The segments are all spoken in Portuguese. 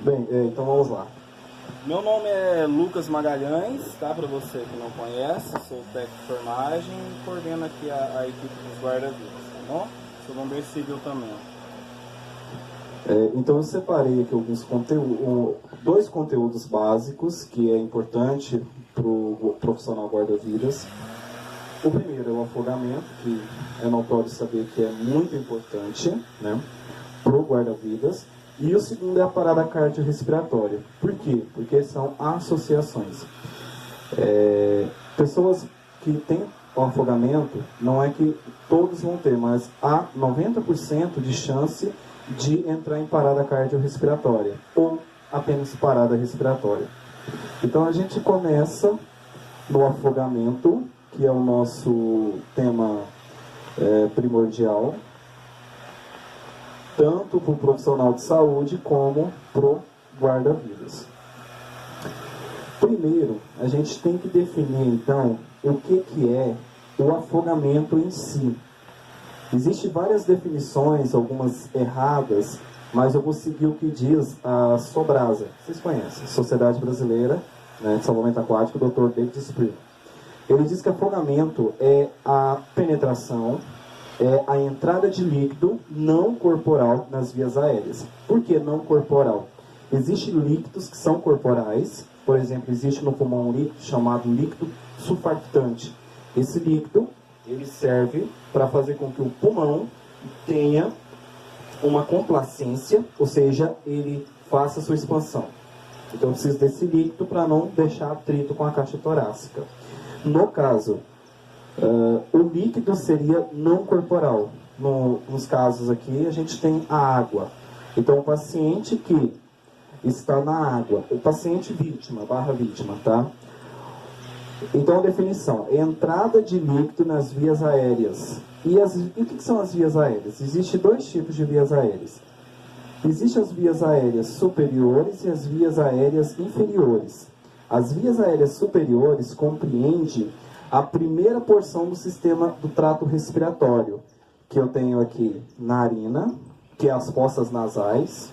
Bem, então vamos lá. Meu nome é Lucas Magalhães, tá? Para você que não conhece, sou técnico de enfermagem e coordeno aqui a equipe dos guarda-vidas, tá bom? Sou bombeiro civil também. Então eu separei aqui dois conteúdos básicos que é importante para o profissional guarda-vidas. O primeiro é o afogamento, que é notório saber que é muito importante, né, para o guarda-vidas. E o segundo é a parada cardiorrespiratória. Por quê? Porque são associações. Pessoas que têm o afogamento, não é que todos vão ter, mas há 90% de chance de entrar em parada cardiorrespiratória ou apenas parada respiratória. Então a gente começa no afogamento, que é o nosso tema primordial, tanto para o profissional de saúde como para o guarda-vidas. Primeiro, a gente tem que definir então o que é o afogamento em si. Existem várias definições, algumas erradas, mas eu vou seguir o que diz a Sobrasa. Vocês conhecem? Sociedade Brasileira, né, de Salvamento Aquático, Dr. David Spring. Ele diz que afogamento é a penetração, é a entrada de líquido não corporal nas vias aéreas. Por que não corporal? Existem líquidos que são corporais. Por exemplo, existe no pulmão um líquido chamado líquido surfactante. Esse líquido ele serve para fazer com que o pulmão tenha uma complacência, ou seja, ele faça sua expansão. Então, eu preciso desse líquido para não deixar atrito com a caixa torácica. No caso, o líquido seria não corporal. Nos casos aqui, a gente tem a água. Então, o paciente que está na água, o paciente vítima, vítima, tá? Então, a definição é entrada de líquido nas vias aéreas. E o que são as vias aéreas? Existem dois tipos de vias aéreas. Existem as vias aéreas superiores e as vias aéreas inferiores. As vias aéreas superiores compreendem a primeira porção do sistema do trato respiratório, que eu tenho aqui narina, que é as fossas nasais.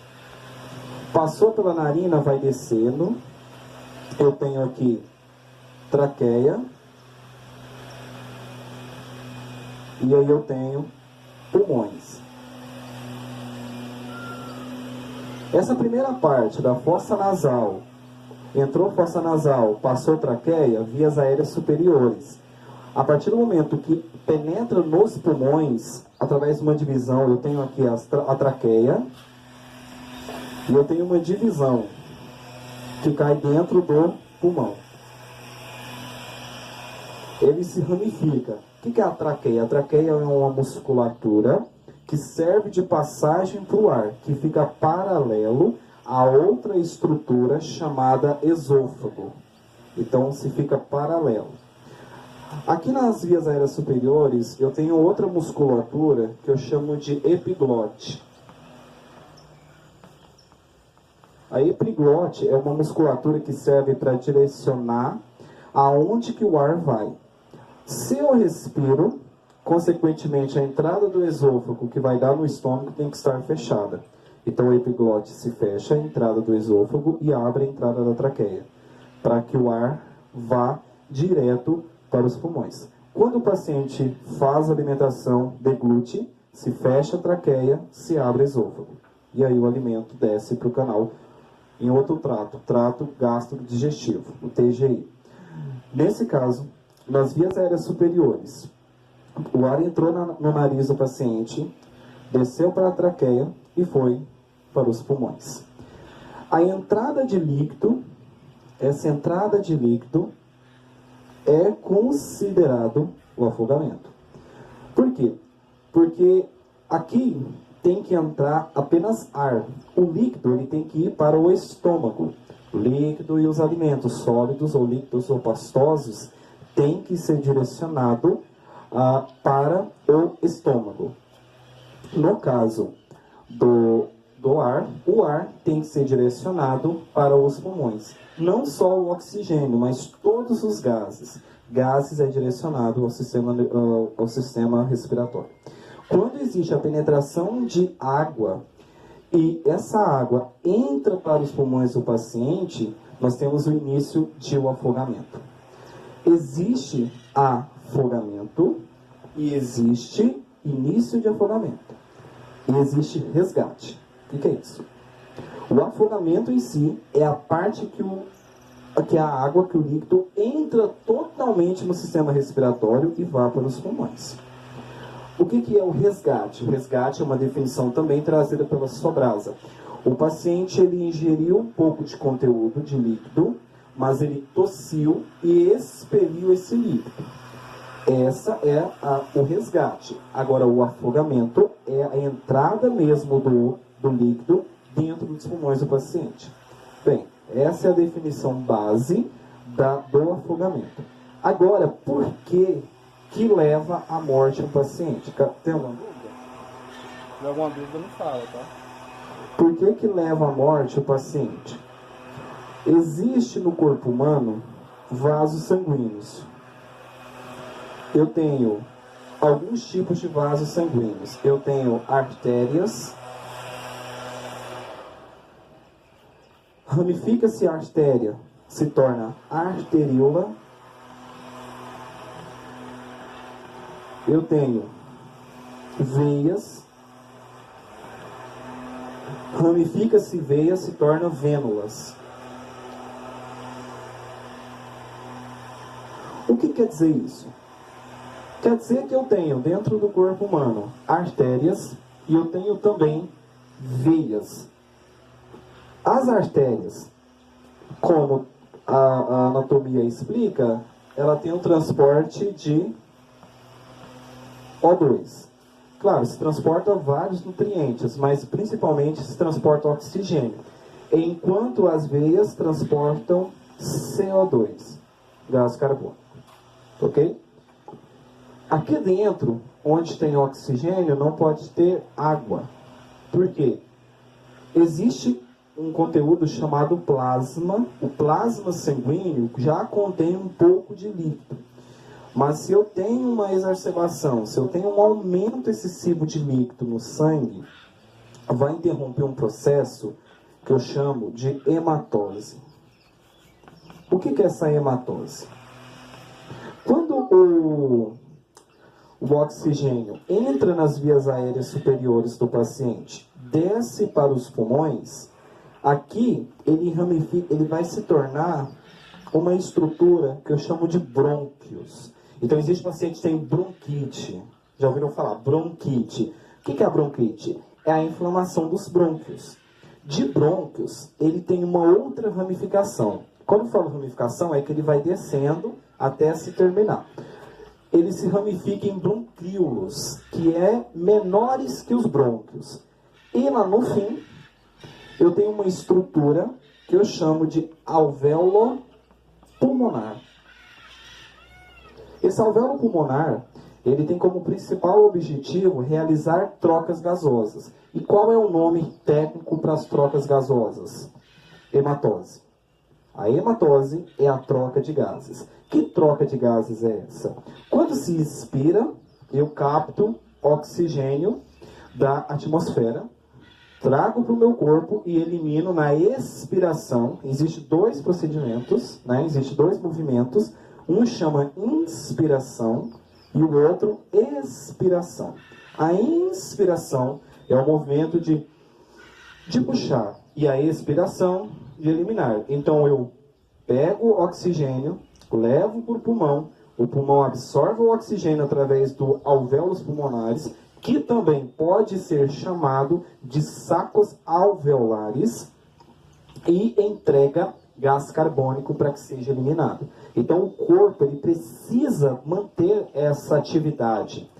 Passou pela narina, vai descendo. Eu tenho aqui traqueia. E aí eu tenho pulmões. Essa primeira parte da fossa nasal, entrou fossa nasal, passou traqueia, vias aéreas superiores. A partir do momento que penetra nos pulmões, através de uma divisão, eu tenho aqui a traqueia, e eu tenho uma divisão que cai dentro do pulmão. Ele se ramifica. O que é a traqueia? A traqueia é uma musculatura que serve de passagem para o ar, que fica paralelo a outra estrutura chamada esôfago. Então, se fica paralelo. Aqui nas vias aéreas superiores, eu tenho outra musculatura que eu chamo de epiglote. A epiglote é uma musculatura que serve para direcionar aonde que o ar vai. Se eu respiro, consequentemente a entrada do esôfago que vai dar no estômago tem que estar fechada. Então, o epiglote se fecha a entrada do esôfago e abre a entrada da traqueia, para que o ar vá direto para os pulmões. Quando o paciente faz alimentação, deglute, se fecha a traqueia, se abre o esôfago. E aí o alimento desce para o canal em outro trato gastrodigestivo, o TGI. Nesse caso, nas vias aéreas superiores, o ar entrou no nariz do paciente, desceu para a traqueia e foi para os pulmões. A entrada de líquido, essa entrada de líquido é considerado o afogamento. Por quê? Porque aqui tem que entrar apenas ar. O líquido ele tem que ir para o estômago. O líquido e os alimentos sólidos ou líquidos ou pastosos tem que ser direcionado para o estômago. No caso do ar, o ar tem que ser direcionado para os pulmões. Não só o oxigênio, mas todos os gases. Gases é direcionado ao sistema respiratório. Quando existe a penetração de água e essa água entra para os pulmões do paciente, nós temos o início de um afogamento. Existe afogamento e existe início de afogamento. E existe resgate. O que é isso? O afogamento em si é a parte que a água, que o líquido entra totalmente no sistema respiratório e vai para os pulmões. O que é o resgate? O resgate é uma definição também trazida pela Sobrasa. O paciente ele ingeriu um pouco de conteúdo de líquido, mas ele tossiu e expeliu esse líquido. Essa é o resgate. Agora, o afogamento é a entrada mesmo do líquido dentro dos pulmões do paciente. Bem, essa é a definição base do afogamento. Agora, por que leva à morte um paciente? Tem alguma dúvida? Se tiver alguma dúvida, não fala, tá? Por que leva à morte o paciente? Existe no corpo humano vasos sanguíneos. Eu tenho alguns tipos de vasos sanguíneos. Eu tenho artérias. Ramifica-se a artéria, se torna arteríola. Eu tenho veias. Ramifica-se veia, se torna vênulas. O que quer dizer isso? Quer dizer que eu tenho dentro do corpo humano artérias e eu tenho também veias. As artérias, como a anatomia explica, ela tem um transporte de O2. Claro, se transporta vários nutrientes, mas principalmente se transporta oxigênio. Enquanto as veias transportam CO2, gás carbônico. Ok? Aqui dentro, onde tem oxigênio, não pode ter água. Por quê? Existe um conteúdo chamado plasma. O plasma sanguíneo já contém um pouco de líquido. Mas se eu tenho uma exacerbação, se eu tenho um aumento excessivo de líquido no sangue, vai interromper um processo que eu chamo de hematose. O que é essa hematose? Quando o oxigênio entra nas vias aéreas superiores do paciente, desce para os pulmões, aqui ele vai se tornar uma estrutura que eu chamo de brônquios. Então existe paciente que tem bronquite. Já ouviram falar? Bronquite. O que é a bronquite? É a inflamação dos brônquios. De brônquios, ele tem uma outra ramificação. Quando eu falo ramificação, é que ele vai descendo até se terminar. Ele se ramifica em bronquíolos, que é menores que os brônquios. E lá no fim, eu tenho uma estrutura que eu chamo de alvéolo pulmonar. Esse alvéolo pulmonar, ele tem como principal objetivo realizar trocas gasosas. E qual é o nome técnico para as trocas gasosas? Hematose. A hematose é a troca de gases. Que troca de gases é essa? Quando se expira, eu capto oxigênio da atmosfera, trago para o meu corpo e elimino na expiração. Existem dois procedimentos, existem dois movimentos. Um chama inspiração e o outro expiração. A inspiração é o movimento de puxar e a expiração de eliminar. Então eu pego o oxigênio, levo para o pulmão absorve o oxigênio através do alvéolos pulmonares, que também pode ser chamado de sacos alveolares, e entrega gás carbônico para que seja eliminado. Então o corpo ele precisa manter essa atividade.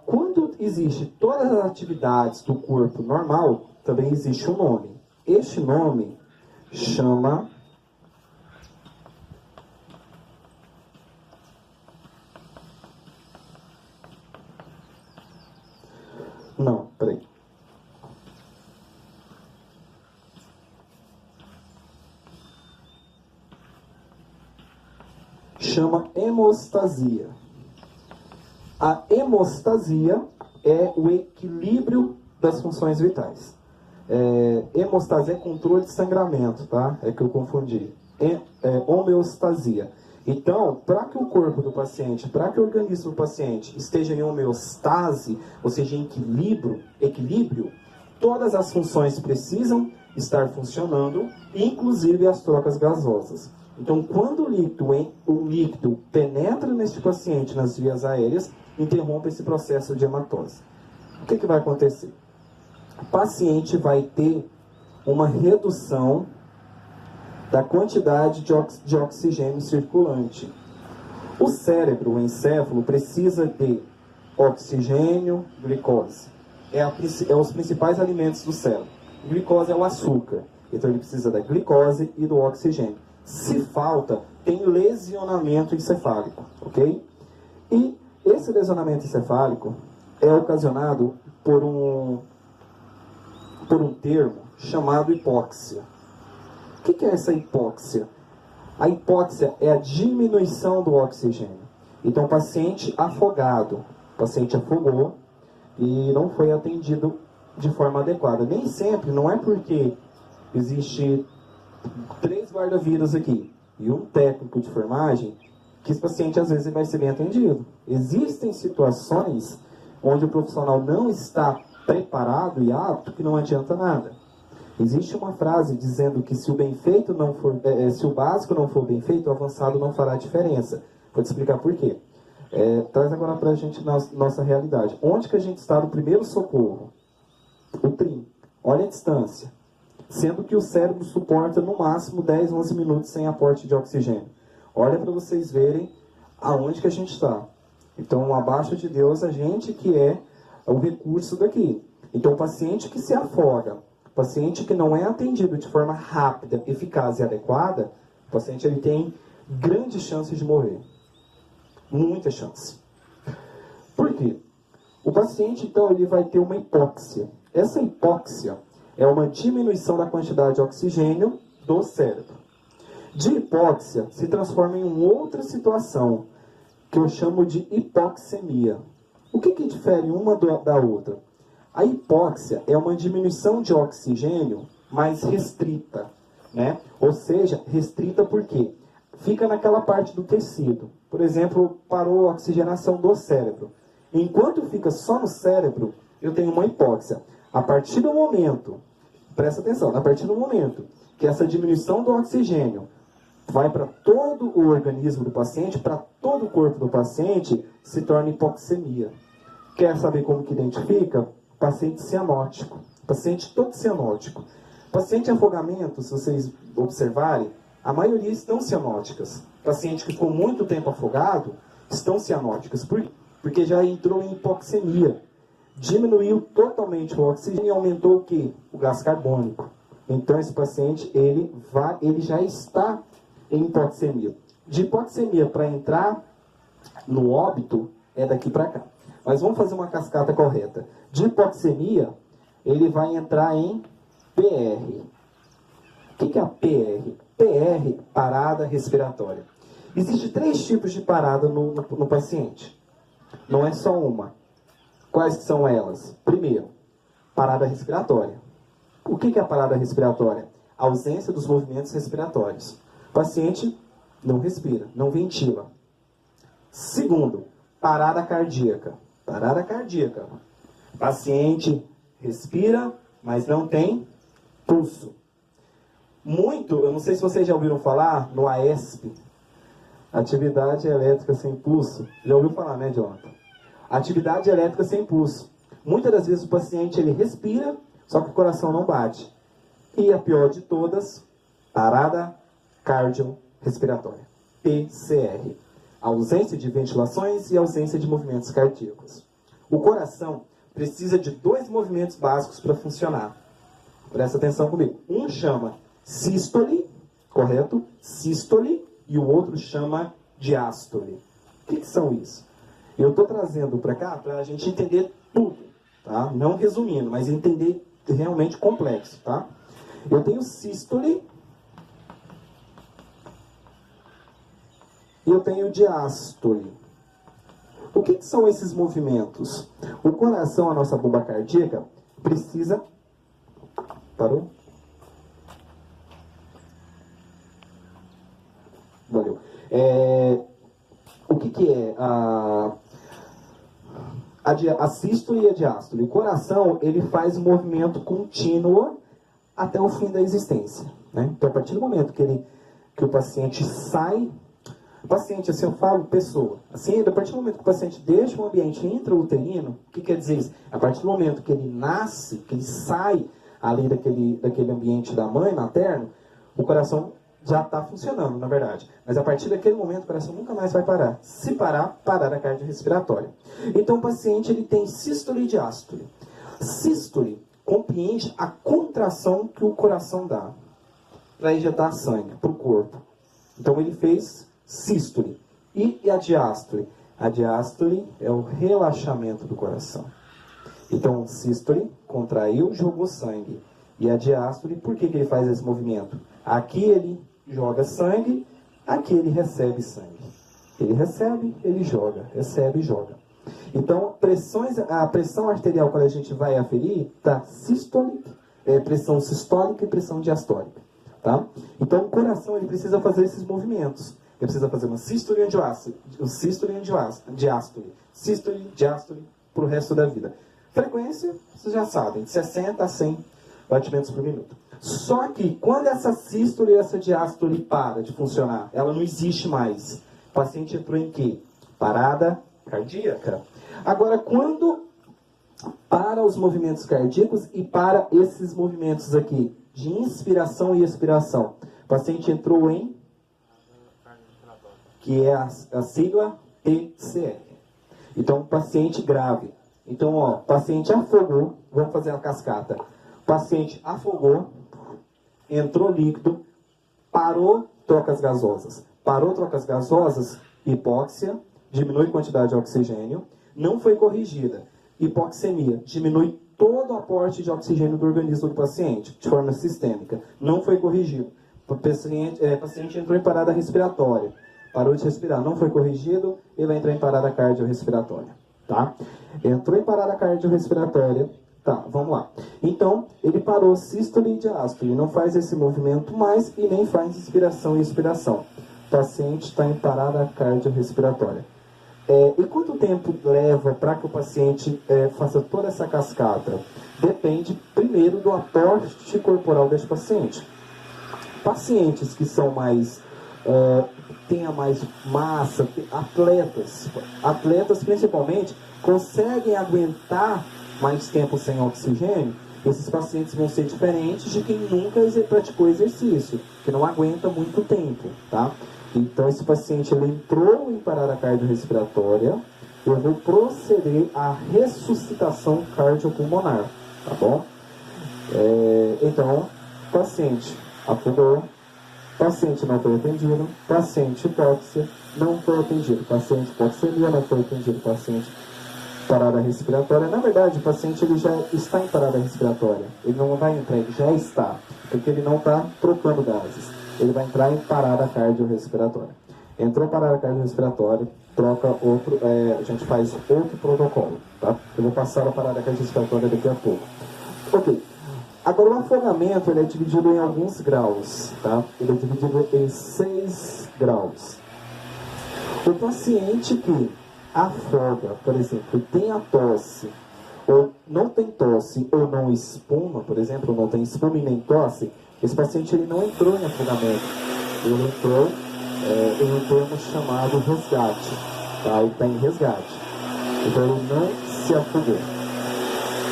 Quando existe todas as atividades do corpo normal, também existe um nome. Este nome chama chama hemostasia. A hemostasia é o equilíbrio das funções vitais. Hemostasia é controle de sangramento, tá? É que eu confundi. Homeostasia. Então, para que o corpo do paciente, para que o organismo do paciente esteja em homeostase, ou seja, em equilíbrio, todas as funções precisam estar funcionando, inclusive as trocas gasosas. Então, quando o líquido penetra neste paciente nas vias aéreas, interrompe esse processo de hematose. O que vai acontecer? O paciente vai ter uma redução da quantidade de oxigênio circulante. O cérebro, o encéfalo, precisa de oxigênio, glicose. Os principais alimentos do cérebro. Glicose é o açúcar. Então ele precisa da glicose e do oxigênio. Se falta, tem lesionamento encefálico, ok? E esse lesionamento encefálico é ocasionado por um termo chamado hipóxia. O que é essa hipóxia? A hipóxia é a diminuição do oxigênio. Então, o paciente afogado, o paciente afogou e não foi atendido de forma adequada. Nem sempre, não é porque existe 3 guarda-vidas aqui e um técnico de enfermagem que esse paciente às vezes vai ser bem atendido. Existem situações onde o profissional não está preparado e apto que não adianta nada. Existe uma frase dizendo que se o básico não for bem feito, o avançado não fará diferença. Vou te explicar por quê. Traz agora para a gente nossa realidade. Onde que a gente está no primeiro socorro? O TRIM. Olha a distância. Sendo que o cérebro suporta no máximo 10, 11 minutos sem aporte de oxigênio. Olha para vocês verem aonde que a gente está. Então, abaixo de Deus, a gente que é o recurso daqui. Então, o paciente que se afoga, o paciente que não é atendido de forma rápida, eficaz e adequada, o paciente ele tem grande chance de morrer. Muita chance. Por quê? O paciente, então, ele vai ter uma hipóxia. Essa hipóxia é uma diminuição da quantidade de oxigênio do cérebro. De hipóxia, se transforma em uma outra situação, que eu chamo de hipoxemia. O que difere uma da outra? A hipóxia é uma diminuição de oxigênio mais restrita, né? Ou seja, restrita por quê? Fica naquela parte do tecido. Por exemplo, parou a oxigenação do cérebro. Enquanto fica só no cérebro, eu tenho uma hipóxia. A partir do momento, presta atenção, a partir do momento que essa diminuição do oxigênio vai para todo o organismo do paciente, para todo o corpo do paciente, se torna hipoxemia. Quer saber como que identifica? Paciente cianótico. Paciente todo cianótico. Paciente em afogamento, se vocês observarem, a maioria estão cianóticas. Paciente que ficou muito tempo afogado, estão cianóticas. Por quê? Porque já entrou em hipoxemia. Diminuiu totalmente o oxigênio e aumentou o quê? O gás carbônico. Então esse paciente, ele já está em hipoxemia. De hipoxemia para entrar no óbito, é daqui para cá. Mas vamos fazer uma cascata correta. De hipoxemia, ele vai entrar em PR. O que é a PR? PR, parada respiratória. Existem 3 tipos de parada no paciente. Não é só uma. Quais que são elas? Primeiro, parada respiratória. O que é a parada respiratória? A ausência dos movimentos respiratórios. O paciente não respira, não ventila. Segundo, parada cardíaca. Parada cardíaca. O paciente respira, mas não tem pulso. Eu não sei se vocês já ouviram falar no AESP, atividade elétrica sem pulso. Já ouviu falar, né, Jonathan? Atividade elétrica sem pulso. Muitas das vezes o paciente ele respira, só que o coração não bate. E a pior de todas, parada cardiorrespiratória. PCR. Ausência de ventilações e ausência de movimentos cardíacos. O coração precisa de 2 movimentos básicos para funcionar. Presta atenção comigo. Um chama sístole, correto? Sístole, e o outro chama diástole. O que são isso? Eu estou trazendo para cá para a gente entender tudo, tá? Não resumindo, mas entender realmente complexo, tá? Eu tenho sístole e eu tenho diástole. O que são esses movimentos? O coração, a nossa bomba cardíaca, precisa Parou? Valeu. O que é a sístole e a diástole? O coração, ele faz movimento contínuo até o fim da existência, né? Então, a partir do momento que o paciente sai, paciente, assim eu falo, pessoa, assim, a partir do momento que o paciente deixa o ambiente intrauterino, o que quer dizer isso? A partir do momento que ele nasce, que ele sai ali daquele ambiente da mãe materno, o coração já está funcionando, na verdade. Mas a partir daquele momento, o coração nunca mais vai parar. Se parar, parar a cardiorrespiratória. Então, o paciente ele tem sístole e diástole. Sístole compreende a contração que o coração dá para injetar sangue para o corpo. Então, ele fez sístole. E a diástole? A diástole é o relaxamento do coração. Então, sístole contraiu, jogou sangue. E a diástole, por que ele faz esse movimento? Aqui ele joga sangue, aqui ele recebe sangue. Ele recebe, ele joga, recebe e joga. Então, a pressão arterial, quando a gente vai aferir, está pressão sistólica e pressão diastólica. Tá? Então, o coração ele precisa fazer esses movimentos. Ele precisa fazer uma sístole e uma diástole. Sístole, diástole, para o resto da vida. Frequência, vocês já sabem, de 60 a 100 batimentos por minuto. Só que, quando essa sístole e essa diástole para de funcionar, ela não existe mais. O paciente entrou em quê? Parada cardíaca. Agora, quando para os movimentos cardíacos e para esses movimentos aqui, de inspiração e expiração, o paciente entrou em, que é a sigla PCR. Então, paciente grave. Então, ó, paciente afogou, vamos fazer a cascata. Paciente afogou, entrou líquido, parou trocas gasosas. Parou trocas gasosas, hipóxia, diminui a quantidade de oxigênio, não foi corrigida. Hipoxemia, diminui todo o aporte de oxigênio do organismo do paciente, de forma sistêmica. Não foi corrigido. O paciente entrou em parada respiratória. Parou de respirar, não foi corrigido, ele vai entrar em parada cardiorrespiratória. Tá? Entrou em parada cardiorrespiratória. Tá, vamos lá. Então, ele parou sístole e diástole, não faz esse movimento mais e nem faz inspiração e expiração. O paciente está em parada cardiorrespiratória. E quanto tempo leva para que o paciente faça toda essa cascata? Depende, primeiro, do aporte corporal desse paciente. Pacientes que são mais... tenha mais massa, atletas principalmente, conseguem aguentar mais tempo sem oxigênio. Esses pacientes vão ser diferentes de quem nunca praticou exercício, que não aguenta muito tempo, tá? Então, esse paciente ele entrou em parada cardiorrespiratória, eu vou proceder à ressuscitação cardiopulmonar, tá bom? Então, paciente afogou, paciente não foi atendido, paciente hipóxia não foi atendido, paciente hipoxemia não foi atendido, paciente parada respiratória. Na verdade, o paciente ele já está em parada respiratória, ele não vai entrar, ele já está, porque ele não está trocando gases, ele vai entrar em parada cardiorrespiratória. Entrou em parada cardiorrespiratória, troca outro, a gente faz outro protocolo, tá? Eu vou passar a parada cardiorrespiratória daqui a pouco. Ok. Agora, o afogamento ele é dividido em alguns graus, tá? Ele é dividido em 6 graus. O paciente que afoga, por exemplo, tem a tosse, ou não tem tosse, ou não espuma, por exemplo, não tem espuma e nem tosse, esse paciente ele não entrou em afogamento. Ele entrou em um termo chamado resgate, tá? Ele está em resgate. Então, ele não se afogou.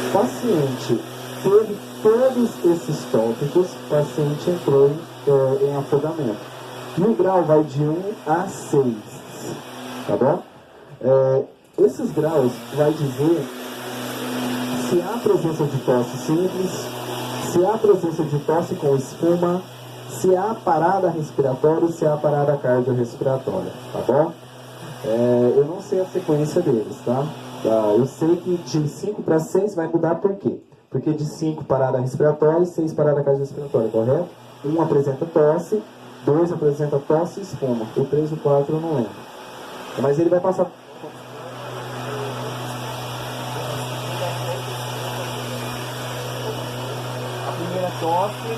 O paciente teve todos esses tópicos, o paciente entrou em afogamento. E o grau vai de 1 a 6, tá bom? Esses graus vai dizer se há presença de tosse simples, se há presença de tosse com espuma, se há parada respiratória e se há parada cardiorrespiratória, tá bom? Eu não sei a sequência deles, tá? Eu sei que de 5 para 6 vai mudar por quê? Porque de 5 parada respiratória e 6 parada cardiorrespiratória, correto? 1 apresenta tosse, 2 apresenta tosse e espuma. O 3 e o 4 eu não lembro. Mas ele vai passar... A primeira tosse.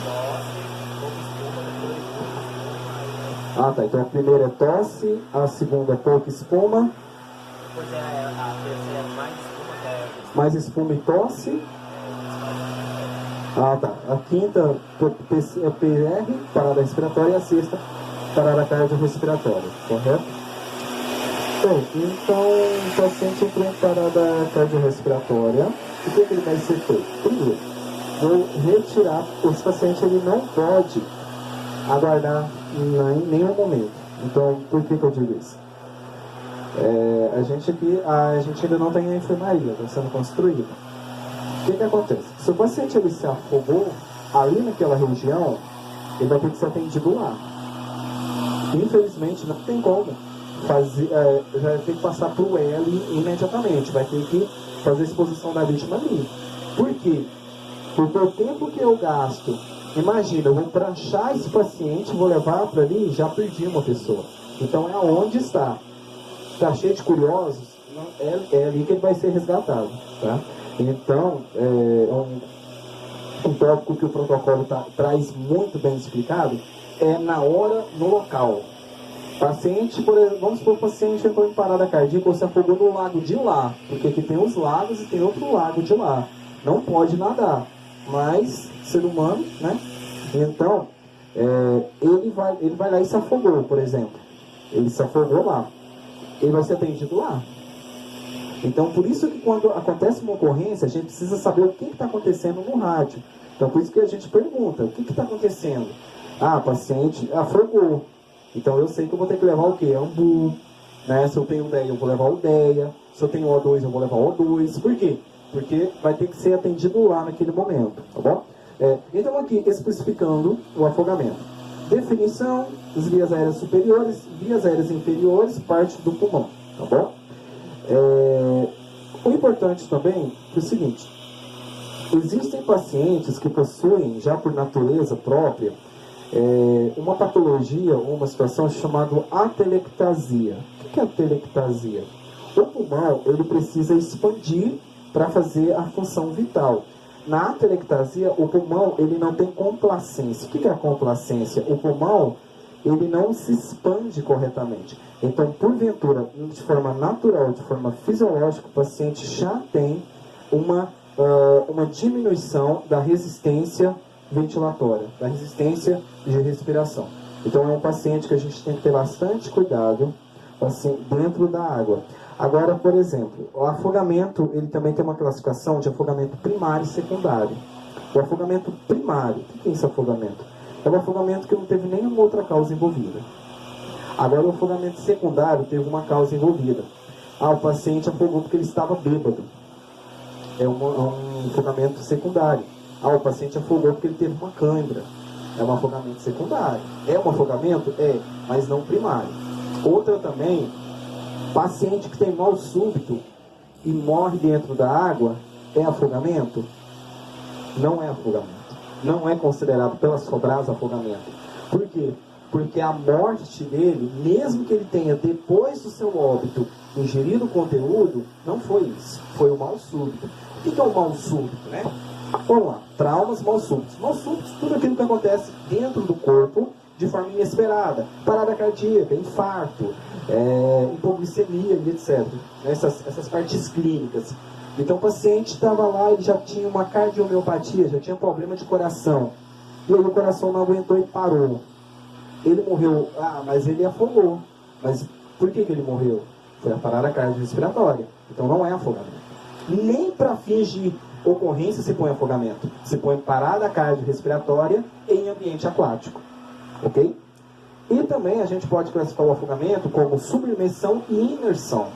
Ah, tá. Então a primeira é tosse, a segunda é pouca espuma. Depois a terceira é mais espuma, que é... Mais espuma e tosse. Ah, tá. A quinta é PR, parada respiratória, e a sexta, parada cardiorrespiratória, correto? Bem, então o paciente entrou em parada cardiorrespiratória. O que ele deve ser feito? Primeiro, vou retirar. Esse paciente ele não pode aguardar em nenhum momento. Então, por que eu digo isso? A gente ainda não tem a enfermaria, está sendo construída. O que acontece? Se o paciente ele se afogou ali naquela região, ele vai ter que ser atendido lá. Infelizmente, não tem como fazer, já vai ter que passar para o L imediatamente, vai ter que fazer a exposição da vítima ali. Por quê? Porque o tempo que eu gasto, imagina, eu vou pranchar esse paciente, vou levar para ali, já perdi uma pessoa. Então é onde está. Está cheio de curiosos, é ali que ele vai ser resgatado, tá? Então, um tópico que o protocolo traz muito bem explicado é na hora, no local. Paciente, por exemplo, vamos supor que o paciente entrou em parada cardíaca ou se afogou no lago de lá, porque aqui tem os lagos e tem outro lago de lá. Não pode nadar, mas ser humano, né? Então, ele vai lá e se afogou, por exemplo. Ele se afogou lá. Ele vai ser atendido lá. Então, por isso que quando acontece uma ocorrência, a gente precisa saber o que está acontecendo no rádio. Então, por isso que a gente pergunta, o que está acontecendo? Ah, paciente afogou. Então, eu sei que eu vou ter que levar o quê? Ambu, né? Se eu tenho DEA, eu vou levar o DEA. Se eu tenho O2, eu vou levar o O2. Por quê? Porque vai ter que ser atendido lá naquele momento, tá bom? Então, aqui, especificando o afogamento. Definição, as vias aéreas superiores, vias aéreas inferiores, parte do pulmão, tá bom? O importante também é o seguinte: existem pacientes que possuem, já por natureza própria, uma patologia ou uma situação chamada atelectasia. O que é atelectasia? O pulmão ele precisa expandir para fazer a função vital. Na atelectasia, o pulmão ele não tem complacência. O que é a complacência? O pulmão ele não se expande corretamente. Então, porventura, de forma natural, de forma fisiológica, o paciente já tem uma diminuição da resistência ventilatória, da resistência de respiração. Então, é um paciente que a gente tem que ter bastante cuidado assim, dentro da água. Agora, por exemplo, o afogamento, ele também tem uma classificação de afogamento primário e secundário. O afogamento primário, o que é esse afogamento? É um afogamento que não teve nenhuma outra causa envolvida. Agora, o afogamento secundário teve uma causa envolvida. O paciente afogou porque ele estava bêbado. É um afogamento secundário. O paciente afogou porque ele teve uma cãibra. É um afogamento secundário. É um afogamento? É, mas não primário. Outra também, paciente que tem mal súbito e morre dentro da água, é afogamento? Não é afogamento. Não é considerado pelas Fobras afogamento. Por quê? Porque a morte dele, mesmo que ele tenha, depois do seu óbito, ingerido o conteúdo, não foi isso. Foi o mal súbito. O que é o mal súbito, né? Vamos lá. Traumas mal súbitos. Mal súbitos, tudo aquilo que acontece dentro do corpo de forma inesperada. Parada cardíaca, infarto, hipoglicemia e etc. Essas partes clínicas. Então o paciente estava lá, ele já tinha uma cardiomiopatia, já tinha problema de coração. E aí o coração não aguentou e parou. Ele morreu, mas ele afogou. Mas por que ele morreu? Foi a parada cardiorrespiratória. Então não é afogamento. Nem para fins de ocorrência se põe afogamento. Se põe parada cardiorrespiratória em ambiente aquático. Ok? E também a gente pode classificar o afogamento como submersão e imersão.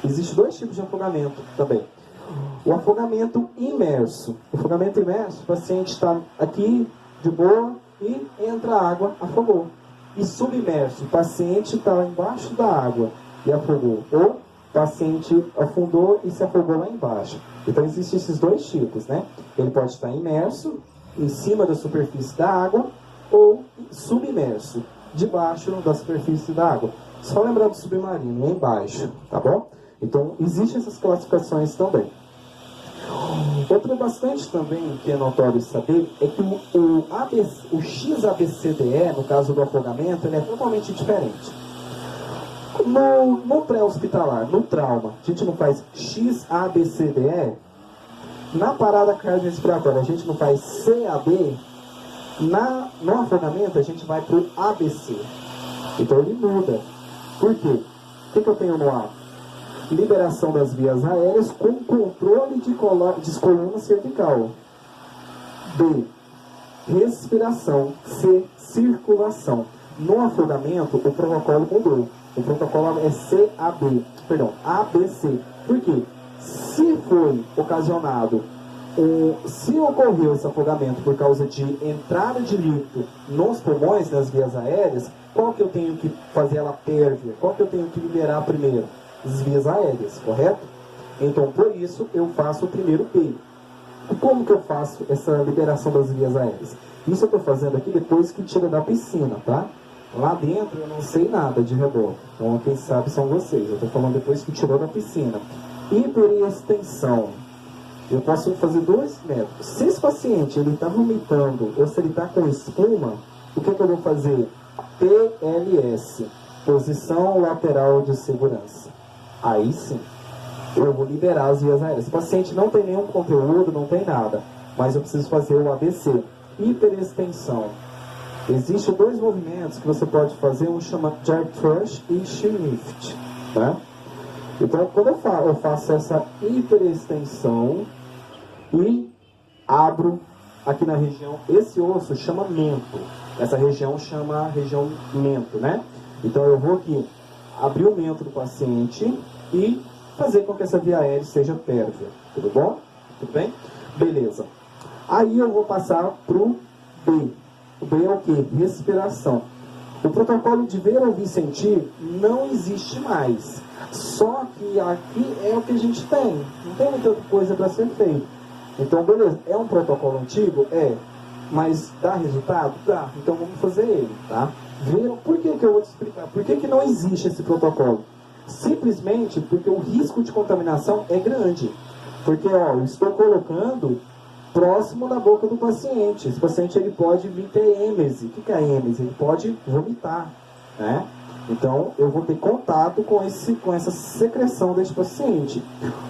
Existem dois tipos de afogamento também. O afogamento imerso. O afogamento imerso, o paciente está aqui de boa e entra a água, afogou. E submerso, o paciente está embaixo da água e afogou. Ou o paciente afundou e se afogou lá embaixo. Então existem esses dois tipos, né? Ele pode estar imerso, em cima da superfície da água, ou submerso, debaixo da superfície da água. Só lembrar do submarino, embaixo, tá bom? Então existem essas classificações também. Outro bastante também que é notório saber é que o XABCDE, no caso do afogamento, ele é totalmente diferente. No pré-hospitalar, no trauma, a gente não faz XABCDE. Na parada cardiorrespiratória, a gente não faz CAB. No afogamento, a gente vai para o ABC. Então ele muda. Por quê? O que eu tenho no A? Liberação das vias aéreas com controle de coluna cervical. B. Respiração. C. Circulação. No afogamento, o protocolo mudou. O protocolo é CAB, perdão, ABC. Por quê? Se foi ocasionado, se ocorreu esse afogamento por causa de entrada de líquido nos pulmões, nas vias aéreas, qual que eu tenho que fazer ela pérvia? Qual que eu tenho que liberar primeiro? As vias aéreas, correto? Então, por isso, eu faço o primeiro P. E como que eu faço essa liberação das vias aéreas? Isso eu estou fazendo aqui depois que tira da piscina, tá? Lá dentro eu não sei nada de rebote. Então, quem sabe são vocês. Eu estou falando depois que tirou da piscina. Hiperextensão. Eu posso fazer dois métodos. Se esse paciente está vomitando ou se ele está com espuma, o que eu vou fazer? PLS. Posição lateral de segurança. Aí sim, eu vou liberar as vias aéreas. O paciente não tem nenhum conteúdo, não tem nada, mas eu preciso fazer o ABC. Hiperextensão. Existem dois movimentos que você pode fazer, um chama Jack Thrush e Shear Lift. Tá? Então, quando eu faço essa hiperextensão e abro aqui na região, esse osso chama mento. Essa região chama região mento, né? Então, eu vou aqui abrir o mento do paciente e fazer com que essa via aérea seja pérvia. Tudo bom? Tudo bem? Beleza. Aí eu vou passar para o B. O B é o quê? Respiração. O protocolo de ver, ouvir, sentir não existe mais. Só que aqui é o que a gente tem. Não tem muita coisa para ser feita. Então, beleza. É um protocolo antigo? É. Mas dá resultado? Dá. Então vamos fazer ele, tá? Por que eu vou te explicar? Por que não existe esse protocolo? Simplesmente porque o risco de contaminação é grande. Porque, ó, eu estou colocando próximo da boca do paciente. Esse paciente ele pode vir ter êmese. O que é êmese? Ele pode vomitar, né? Então, eu vou ter contato com essa secreção desse paciente.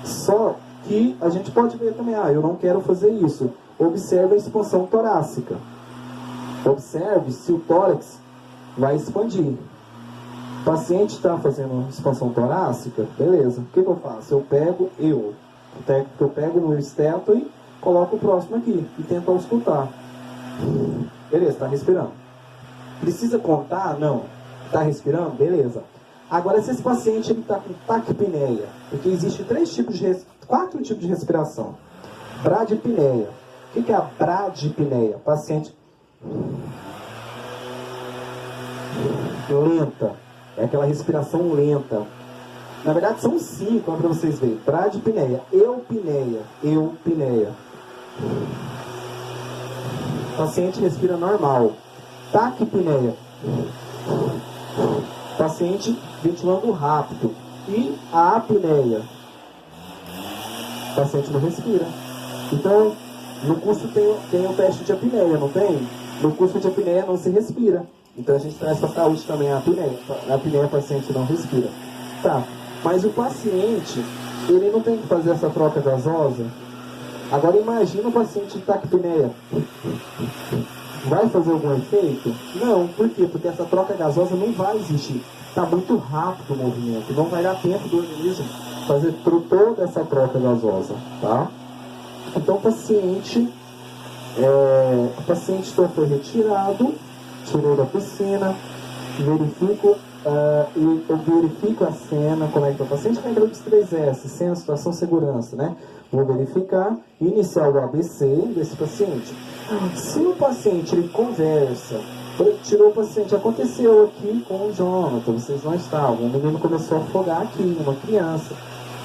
Só que a gente pode ver também, eu não quero fazer isso. Observe a expansão torácica. Observe se o tórax vai expandir. O paciente está fazendo expansão torácica, beleza. O que eu faço? Eu pego o meu esteto e coloco o próximo aqui e tento auscultar. Beleza, está respirando. Precisa contar? Não. Está respirando? Beleza. Agora, se esse paciente está com taquipneia, porque existe 4 tipos de respiração. Bradipneia. O que é a bradipneia? Paciente lenta. É aquela respiração lenta. Na verdade, são 5, para vocês verem. Bradipneia, eupneia. O paciente respira normal. Taquipneia. Paciente ventilando rápido. E a apneia. O paciente não respira. Então, no curso tem o teste de apneia, não tem? No curso de apneia não se respira. Então a gente traz para a saúde também a apneia. A apneia o paciente não respira. Tá, mas o paciente, ele não tem que fazer essa troca gasosa? Agora imagina o paciente de taquipneia. Vai fazer algum efeito? Não, por quê? Porque essa troca gasosa não vai existir. Está muito rápido o movimento. Não vai dar tempo do organismo fazer toda essa troca gasosa, tá? Então o paciente então foi retirado, tirou da piscina, verifico a cena, como é que o paciente lembrou dos 3S, cena, situação, segurança, né? Vou verificar, iniciar o ABC desse paciente. Se o paciente ele conversa, tirou o paciente, aconteceu aqui com o Jonathan, vocês não estavam, o menino começou a afogar aqui, uma criança.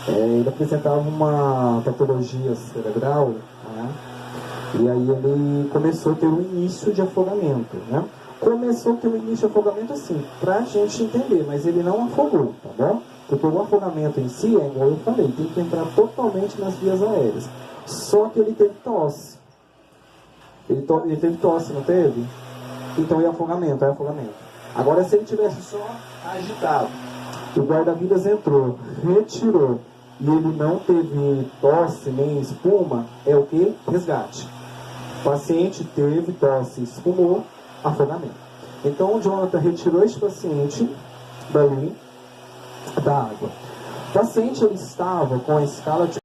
Ele apresentava uma patologia cerebral, né? E aí ele começou a ter um início de afogamento, né? Começou a ter um início de afogamento assim, pra gente entender, mas ele não afogou, tá bom? Porque o afogamento em si, é igual eu falei, tem que entrar totalmente nas vias aéreas. Só que ele teve tosse. Ele teve tosse, não teve? Então é afogamento, é afogamento. Agora, se ele tivesse só agitado, o guarda-vidas entrou, retirou, e ele não teve tosse nem espuma, é o que? Resgate. O paciente teve tosse, espumou, afogamento. Então o Jonathan retirou este paciente dali da água. O paciente ele estava com a escala de